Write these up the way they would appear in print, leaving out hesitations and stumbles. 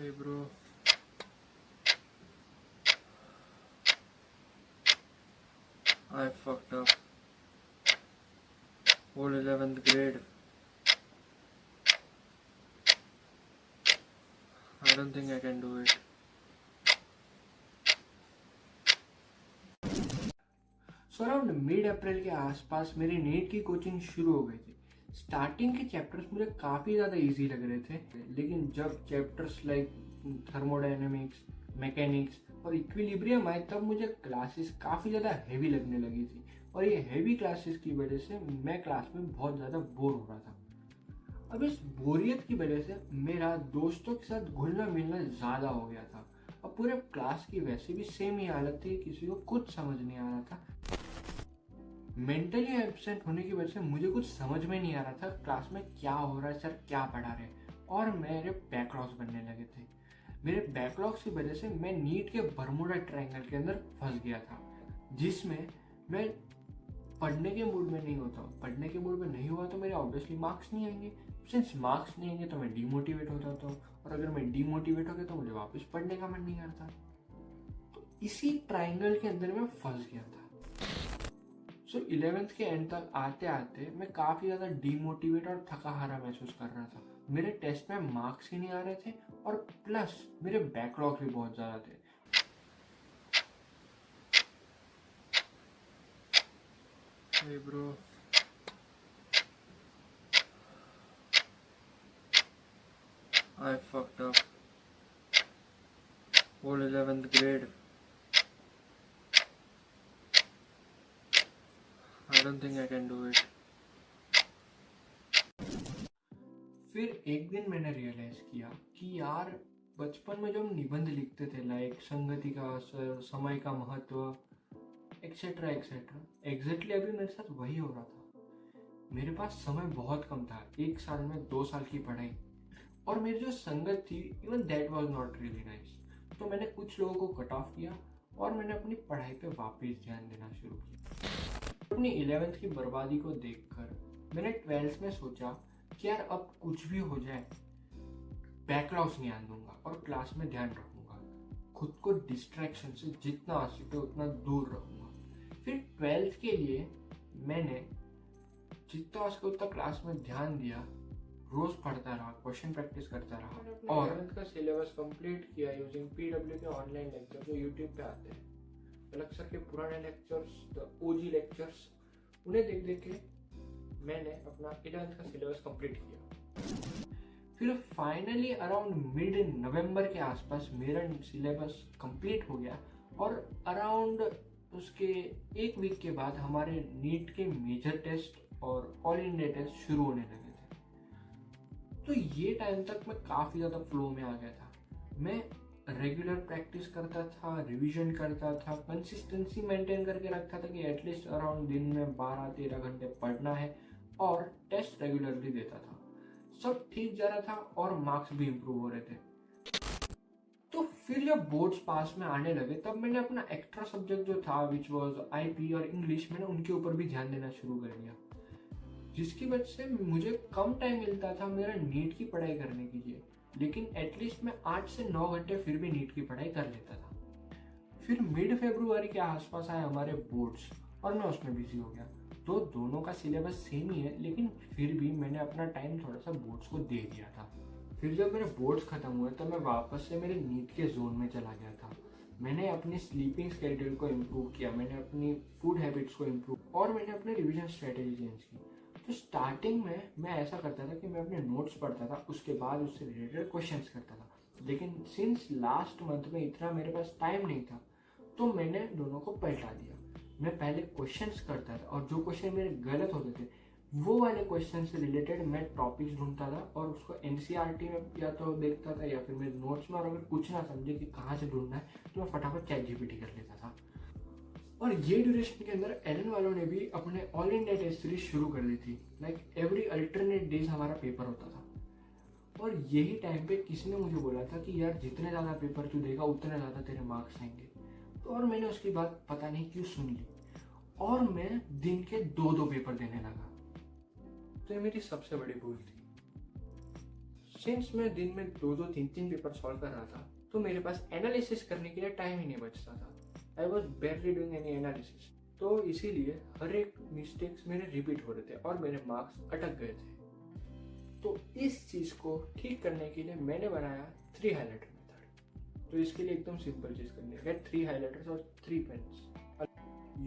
Hey bro, I fucked up. Whole 11th grade. I don't think I can do it. Around mid April के आसपास मेरी NEET की coaching शुरू हो गई थी। स्टार्टिंग के चैप्टर्स मुझे काफ़ी ज़्यादा इजी लग रहे थे, लेकिन जब चैप्टर्स लाइक थर्मोडायनेमिक्स, मैकेनिक्स और इक्विलिब्रियम आए तब मुझे क्लासेस काफ़ी ज़्यादा हैवी लगने लगी थी। और ये हैवी क्लासेस की वजह से मैं क्लास में बहुत ज़्यादा बोर हो रहा था। अब इस बोरियत की वजह से मेरा दोस्तों के साथ घुलना मिलना ज़्यादा हो गया था। अब पूरे क्लास की वैसे भी सेम ही हालत थी, किसी को कुछ समझ नहीं आ रहा था। मेंटली एब्सेंट होने की वजह से मुझे कुछ समझ में नहीं आ रहा था क्लास में क्या हो रहा है, सर क्या पढ़ा रहे हैं। और मेरे बैकलॉग्स बनने लगे थे। मेरे बैकलॉग्स की वजह से मैं नीट के बरमूडा ट्रायंगल के अंदर फंस गया था, जिसमें मैं पढ़ने के मूड में नहीं होता हूँ। पढ़ने के मूड में नहीं हुआ तो मेरे ऑब्वियसली मार्क्स नहीं आएंगे। सिंस मार्क्स नहीं आएंगे तो मैं डीमोटिवेट हो जाता हूँ, और अगर मैं डीमोटिवेट हो गया तो मुझे वापस पढ़ने का मन नहीं करता। तो इसी ट्रायंगल के अंदर मैं फंस गया था। 11th के एंड तक आते आते मैं काफ़ी ज़्यादा डीमोटिवेट और थका हारा महसूस कर रहा था। मेरे टेस्ट में मार्क्स ही नहीं आ रहे थे, और प्लस मेरे बैकलॉग भी बहुत ज़्यादा थे। Hey bro, I fucked up. Whole 11th grade. I don't think I can do it. फिर एक दिन मैंने रियलाइज किया कि यार, बचपन में जो हम निबंध लिखते थे लाइक संगति का असर, समय का महत्व, एक्सेट्रा एक्सेट्रा, एग्जैक्टली अभी मेरे साथ वही हो रहा था। मेरे पास समय बहुत कम था, एक साल में 2 साल की पढ़ाई, और मेरी जो संगत थी even that was not really nice. तो मैंने कुछ लोगों को कट ऑफ किया और मैंने अपनी पढ़ाई पे वापस ध्यान देना शुरू किया। अपनी 11th की बर्बादी को देखकर मैंने 12th में सोचा कि यार अब कुछ भी हो जाए, बैकलॉग्स नहीं आने दूंगा और क्लास में ध्यान रखूंगा। खुद को डिस्ट्रैक्शन से जितना आ सके उतना दूर रखूंगा। फिर 12th के लिए मैंने जितना आ सके उतना क्लास में ध्यान दिया, रोज पढ़ता रहा, क्वेश्चन प्रैक्टिस करता रहा, और 11th का सिलेबस कंप्लीट किया यूजिंग पीडब्ल्यू के ऑनलाइन लेक्चर जो यूट्यूब पे आते हैं। अलग सर के पुराने लेक्चर्स, द ओजी लेक्चर्स, उन्हें देख देख के मैंने अपना 11th का सिलेबस कंप्लीट किया। फिर फाइनली अराउंड मिड नवंबर के आसपास मेरा सिलेबस कंप्लीट हो गया, और अराउंड उसके एक वीक के बाद हमारे नीट के मेजर टेस्ट और ऑल इंडिया टेस्ट शुरू होने लगे थे। तो ये टाइम तक मैं काफ़ी ज़्यादा फ्लो में आ गया था। मैं रेगुलर प्रैक्टिस करता था, रिवीजन करता था, कंसिस्टेंसी मेंटेन करके रखता था कि एटलीस्ट अराउंड दिन में 12-13 घंटे पढ़ना है, और टेस्ट रेगुलरली देता था। सब ठीक जा रहा था और मार्क्स भी इम्प्रूव हो रहे थे। तो फिर जब बोर्ड्स पास में आने लगे तब मैंने अपना एक्स्ट्रा सब्जेक्ट जो था विच वाज आईपी और इंग्लिश, मैंने उनके ऊपर भी ध्यान देना शुरू कर दिया, जिसकी वजह से मुझे कम टाइम मिलता था मेरा नीट की पढ़ाई करने के लिए, लेकिन एटलीस्ट मैं 8 से 9 घंटे फिर भी नीट की पढ़ाई कर लेता था। फिर मिड फरवरी के आसपास आए हमारे बोर्ड्स, और मैं उसमें बिजी हो गया। तो दोनों का सिलेबस सेम ही है, लेकिन फिर भी मैंने अपना टाइम थोड़ा सा बोर्ड्स को दे दिया था। फिर जब मेरे बोर्ड्स खत्म हुए तो मैं वापस से मेरे नीट के जोन में चला गया था। मैंने अपनी स्लीपिंग स्केड्यूल को इम्प्रूव किया, मैंने अपनी फूड हैबिट्स को इम्प्रूव, और मैंने अपनी रिवीजन स्ट्रेटेजी चेंज की। तो स्टार्टिंग में मैं ऐसा करता था कि मैं अपने नोट्स पढ़ता था, उसके बाद उससे रिलेटेड क्वेश्चंस करता था। लेकिन सिंस लास्ट मंथ में इतना मेरे पास टाइम नहीं था, तो मैंने दोनों को पलटा दिया। मैं पहले क्वेश्चंस करता था, और जो क्वेश्चन मेरे गलत होते थे वो वाले क्वेश्चन से रिलेटेड मैं टॉपिक्स ढूंढता था और उसको एनसीईआरटी में या तो देखता था या फिर मेरे नोट्स में, और अगर कुछ ना समझे कि कहाँ से ढूंढना है तो मैं फटाफट चैट जीपीटी कर लेता था। और ये ड्यूरेशन के अंदर एलन वालों ने भी अपने ऑल इंडिया टेस्ट सीरीज शुरू कर दी थी। लाइक एवरी अल्टरनेट डेज हमारा पेपर होता था, और यही टाइम पे किसी ने मुझे बोला था कि यार जितने ज़्यादा पेपर तू देगा उतने ज़्यादा तेरे मार्क्स आएंगे। तो और मैंने उसकी बात पता नहीं क्यों सुन ली, और मैं दिन के 2-2 पेपर देने लगा। तो ये मेरी सबसे बड़ी भूल थी। सिंस मैं दिन में 2-2 3-3 पेपर सॉल्व कर रहा था, तो मेरे पास एनालिसिस करने के लिए टाइम ही नहीं बचता था। I was बेयरली doing any analysis. तो इसीलिए हर एक मिस्टेक्स मेरे रिपीट हो रहे थे और मेरे मार्क्स अटक गए थे। तो इस चीज़ को ठीक करने के लिए मैंने बनाया 3 हाइलाइटर मेथड। तो इसके लिए एकदम सिंपल चीज़ करनी है, गेट 3 हाइलाइटर्स और 3 pens.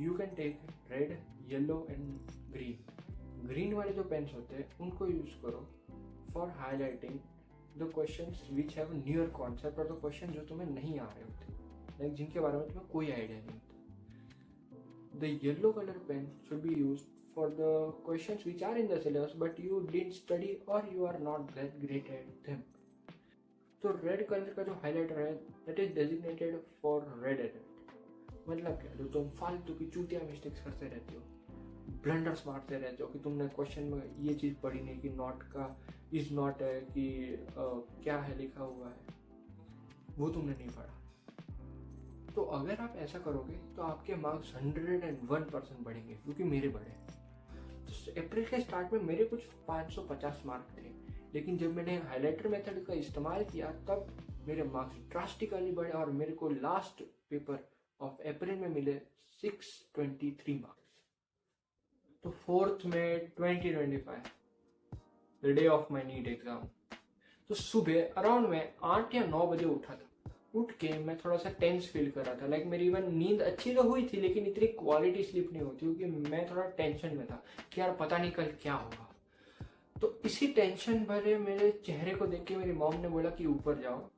You can take red, yellow and green. Green वाले जो पेन्स होते हैं उनको यूज करो for highlighting the questions which have newer concept, और द क्वेश्चन जो तुम्हें नहीं आ रहे होते, लाइक जिनके बारे में तुम्हें कोई आइडिया नहीं होता। The yellow colour pen should be used for the questions which are in the syllabus but you didn't study or you are not that great at them. तो रेड कलर का जो हाइलाइटर है that is designated for red alert। मतलब क्या, जो तुम फालतू की चूतिया मिस्टेक्स करते रहते हो, ब्लंडर्स मारते रहते हो कि तुमने क्वेश्चन में ये चीज़ पढ़ी नहीं कि नॉट का इज नॉट है कि क्या है लिखा हुआ है, वो तुमने नहीं पढ़ा। तो अगर आप ऐसा करोगे तो आपके मार्क्स 101% बढ़ेंगे, क्योंकि मेरे बढ़े। तो अप्रैल के स्टार्ट में मेरे कुछ 550 मार्क थे, लेकिन जब मैंने हाइलाइटर मेथड का इस्तेमाल किया तब मेरे मार्क्स ड्रास्टिकली बढ़े और मेरे को लास्ट पेपर ऑफ अप्रैल में मिले 623 मार्क्स। तो 4 मई 2025, the day of my NEET exam. तो सुबह अराउंड मैं 8 या 9 बजे उठा था। उठ के मैं थोड़ा सा टेंस फील कर रहा था, लाइक मेरी इवन नींद अच्छी तो हुई थी लेकिन इतनी क्वालिटी स्लीप नहीं होती, क्योंकि मैं थोड़ा टेंशन में था कि यार पता नहीं कल क्या होगा। तो इसी टेंशन भरे मेरे चेहरे को देख के मेरी मॉम ने बोला कि ऊपर जाओ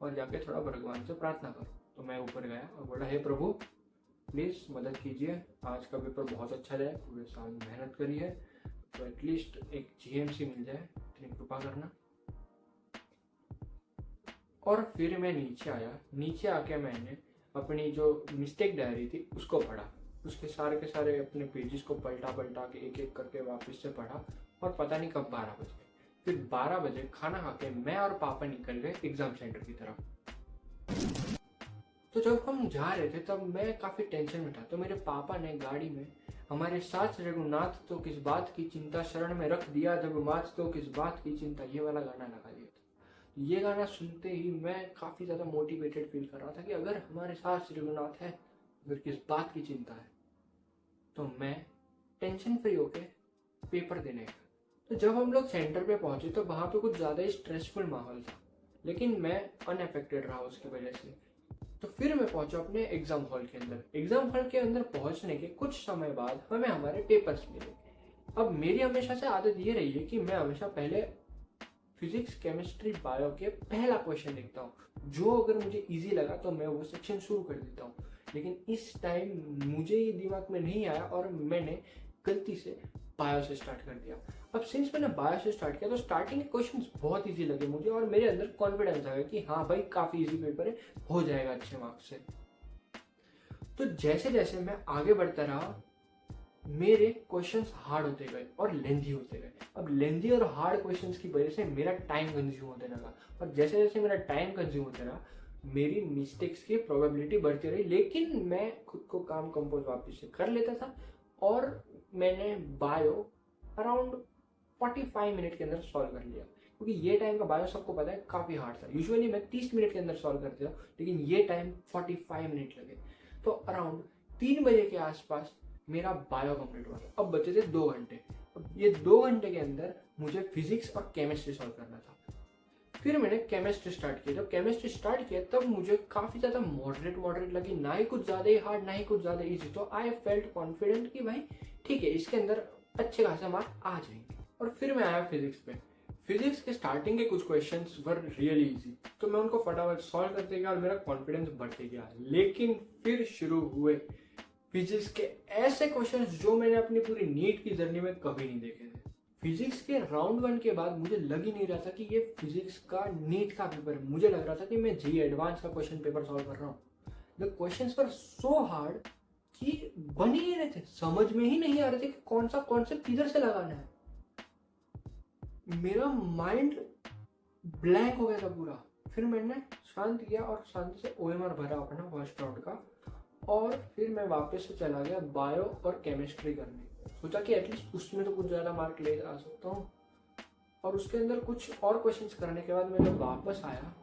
और जाके थोड़ा भगवान से प्रार्थना करो। तो मैं ऊपर गया और बोला, हे प्रभु प्लीज़ मदद कीजिए, आज का पेपर बहुत अच्छा जाए, पूरे साल मेहनत करी है, तो एटलीस्ट एक GMC मिल जाए, इतनी कृपा करना। और फिर मैं नीचे आया। नीचे आके मैंने अपनी जो मिस्टेक डायरी थी उसको पढ़ा, उसके सारे के सारे अपने पेजेस को पलटा के एक एक करके वापस से पढ़ा, और पता नहीं कब 12 बज गए। फिर 12 बजे खाना खा के मैं और पापा निकल गए एग्जाम सेंटर की तरफ। तो जब हम जा रहे थे तब मैं काफ़ी टेंशन में था। तो मेरे पापा ने गाड़ी में हमारे साथ रघुनाथ तो किस बात की चिंता शरण में रख दिया, जब मात तो किस बात की चिंता, ये वाला गाना लगा दिया था। ये गाना सुनते ही मैं काफ़ी ज़्यादा मोटिवेटेड फील कर रहा था कि अगर हमारे साथ श्री रघुनाथ है, अगर किस बात की चिंता है, तो मैं टेंशन फ्री होके पेपर देने का। तो जब हम लोग सेंटर पे पहुंचे तो वहाँ पे कुछ ज़्यादा ही स्ट्रेसफुल माहौल था, लेकिन मैं अनअफेक्टेड रहा उसकी वजह से। तो फिर मैं पहुंचा अपने एग्जाम हॉल के अंदर। एग्जाम हॉल के अंदर पहुंचने के कुछ समय बाद हमें हमारे पेपर्स मिले। अब मेरी हमेशा से आदत ये रही है कि मैं हमेशा पहले फिजिक्स, केमिस्ट्री, बायो के पहला क्वेश्चन लिखता हूँ। जो अगर मुझे इजी लगा तो मैं वो सेक्शन शुरू कर देता हूँ, लेकिन इस टाइम मुझे ये दिमाग में नहीं आया और मैंने गलती से बायो से स्टार्ट कर दिया। अब सिंस मैंने बायो से स्टार्ट किया तो स्टार्टिंग के क्वेश्चंस बहुत इजी लगे मुझे, और मेरे अंदर कॉन्फिडेंस आ गया कि हाँ भाई काफ़ी इजी पेपर है, हो जाएगा अच्छे मार्क्स से। तो जैसे जैसे मैं आगे बढ़ता रहा मेरे क्वेश्चंस हार्ड होते गए और लेंथी होते गए। अब लेंथी और हार्ड क्वेश्चंस की वजह से मेरा टाइम कंज्यूम होने लगा, और जैसे जैसे मेरा टाइम कंज्यूम होता रहा मेरी मिस्टेक्स की प्रोबेबिलिटी बढ़ती रही, लेकिन मैं खुद को काम कंपोज वापस से कर लेता था। और मैंने बायो अराउंड 45 मिनट के अंदर सॉल्व कर लिया, क्योंकि ये टाइम का बायो सबको पता है काफ़ी हार्ड था। यूजुअली मैं 30 मिनट के अंदर सॉल्व करता था, लेकिन ये टाइम 45 मिनट लगे। तो अराउंड 3 बजे के आसपास मेरा बायो कंप्लीट हुआ था। अब बचे थे 2 घंटे। अब ये 2 घंटे के अंदर मुझे फिजिक्स और केमिस्ट्री सॉल्व करना था। फिर मैंने केमिस्ट्री स्टार्ट किया। जब केमिस्ट्री स्टार्ट किया तब मुझे काफ़ी ज़्यादा मॉडरेट लगी, ना ही कुछ ज़्यादा ही हार्ड ना ही कुछ ज़्यादा इजी। तो आई फेल्ट कॉन्फिडेंट कि भाई ठीक है, इसके अंदर अच्छे खासे मार्क्स आ जाएंगे। और फिर मैं आया फिजिक्स पे। फिजिक्स के स्टार्टिंग के कुछ क्वेश्चंस वर रियली इजी, तो मैं उनको फटाफट सॉल्व करते गया और मेरा कॉन्फिडेंस बढ़ते गया। लेकिन फिर शुरू हुए फिजिक्स के ऐसे क्वेश्चंस जो मैंने अपनी पूरी नीट की जर्नी में कभी नहीं देखे थे। फिजिक्स के राउंड 1 के बाद मुझे लग ही नहीं रहा था कि ये फिजिक्स का नीट का पेपर है। मुझे लग रहा था कि मैं जी एडवांस का क्वेश्चन पेपर सॉल्व कर रहा हूँ। The questions were so hard कि बन ही नहीं रहे थे, समझ में ही नहीं आ रहे थे कि कौन सा कॉन्सेप्ट किधर से लगाना है। मेरा माइंड ब्लैंक हो गया था पूरा। फिर मैंने शांत किया और शांति से OMR भरा अपना फर्स्ट राउंड का, और फिर मैं वापस से चला गया बायो और केमिस्ट्री करने। सोचा कि एटलीस्ट उसमें तो कुछ ज़्यादा मार्क ले आ सकता हूँ। और उसके अंदर कुछ और क्वेश्चंस करने के बाद मैं जब वापस आया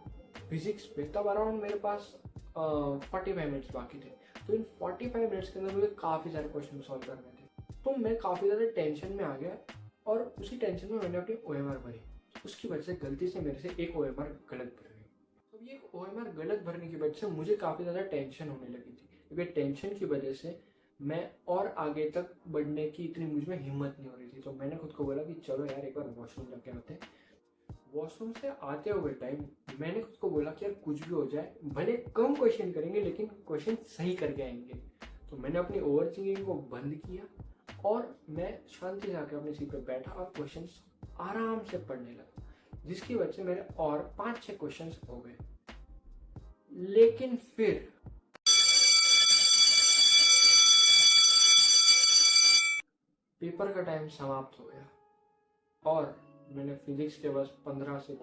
फिजिक्स पे, तब अराउंड मेरे पास 45 मिनट्स बाकी थे। तो इन 45 मिनट्स के अंदर मुझे काफ़ी सारे क्वेश्चन सॉल्व करने थे, तो मैं काफ़ी ज़्यादा टेंशन में आ गया और उसी टेंशन में मैंने अपनी OMR भरी। उसकी वजह से गलती से मेरे से एक OMR गलत भर गई। अब ये OMR गलत भरने की वजह से मुझे काफ़ी ज़्यादा टेंशन होने लगी थी, क्योंकि टेंशन की वजह से मैं और आगे तक बढ़ने की इतनी मुझ में हिम्मत नहीं हो रही थी। तो मैंने खुद को बोला कि चलो यार एक बार वॉशरूम जाके आते हैं। वॉशरूम से आते हुए टाइम मैंने खुद को बोला कि यार कुछ भी हो जाए, भले कम क्वेश्चन करेंगे लेकिन क्वेश्चन सही करके आएंगे। तो मैंने अपनी ओवर थिंकिंग को बंद किया और मैं शांति से आकर अपनी सीट पर बैठा और क्वेश्चंस आराम से पढ़ने लगा, जिसकी वजह से मेरे और 5-6 क्वेश्चंस हो गए। लेकिन फिर पेपर का टाइम समाप्त हो गया और मैंने फिजिक्स के बस 15 से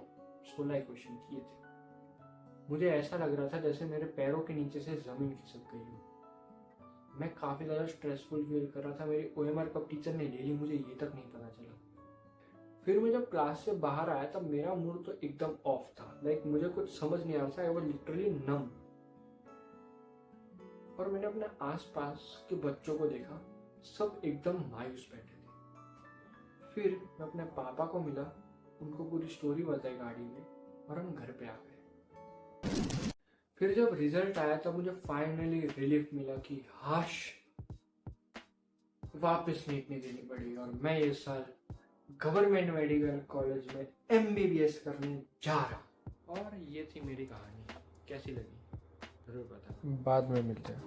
16 क्वेश्चन किए थे। मुझे ऐसा लग रहा था जैसे मेरे पैरों के नीचे से जमीन खिसक गई हो। मैं काफ़ी ज़्यादा स्ट्रेसफुल फील कर रहा था। मेरी OMR कब टीचर ने ले ली मुझे ये तक नहीं पता चला। फिर मैं जब क्लास से बाहर आया तब मेरा मूड तो एकदम ऑफ था, लाइक मुझे कुछ समझ नहीं आ रहा था, आई वाज लिटरली नम। और मैंने अपने आसपास के बच्चों को देखा, सब एकदम मायूस बैठे थे। फिर मैं अपने पापा को मिला, उनको पूरी स्टोरी बताई गाड़ी में और हम घर पे आ गए। फिर जब रिजल्ट आया तब मुझे फाइनली रिलीफ मिला कि हाश वापस नीट नहीं देनी पड़ी और मैं ये साल गवर्नमेंट मेडिकल कॉलेज में MBBS करने जा रहा हूँ। और ये थी मेरी कहानी, कैसी लगी जरूर बताना। बाद में मिलते हैं।